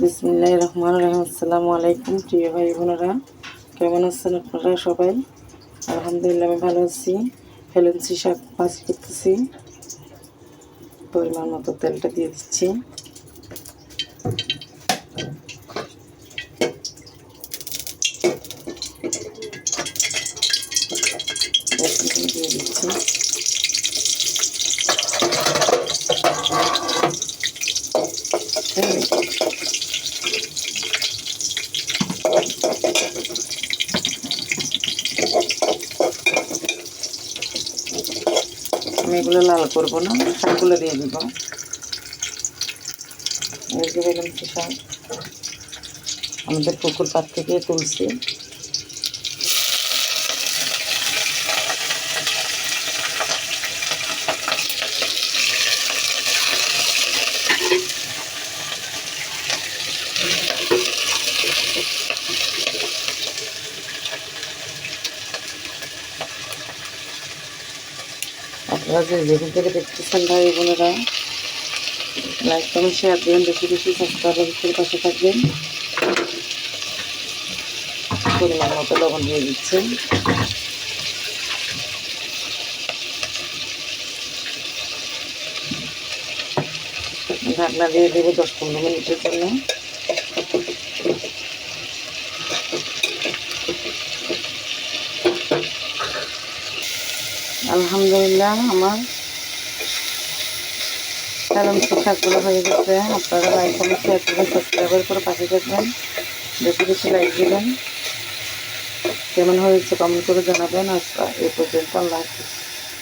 বিসমিল্লাহির রহমানির রহিম। আসসালামু আলাইকুম প্রিয় ভাই বোনেরা, কেমন আছেন আপনারা সবাই? আলহামদুলিল্লাহ আমি ভালো আছি। হেলেন্সি শাক ভাজি করতেছি। পরিমাণ মতো তেলটা দিয়ে দিচ্ছি। দিয়ে দিচ্ছি আমি এগুলো লাল করবো না, শাকগুলো দিয়ে দিব। এই যে হেলেন্সি শাক আমাদের পুকুর পাড় থেকে তুলছি। আপনারা যে যেখান থেকে দেখতেছেন ভাই বোনেরা, লাইক কমেন্ট শেয়ার দেবেন, বেশি বেশি সাবস্ক্রাইবের পাশে থাকবেন। পরিমাণ মতো লবণ দিয়ে দিচ্ছি। ঢাকনা দিয়ে দেবো 10-15 মিনিটের জন্য। আলহামদুলিল্লাহ আমার হেলেন্সি শাকগুলো হয়ে গেছে। আপনারা লাইক কমেন্ট শেয়ার করবেন, সাবস্ক্রাইবার করে পাশে থাকবেন, বেশি বেশি লাইক দেবেন। কেমন হয়েছে কমেন্ট করে জানাবেন। আজকে এই পর্যন্ত, আল্লাহ হাফিজ।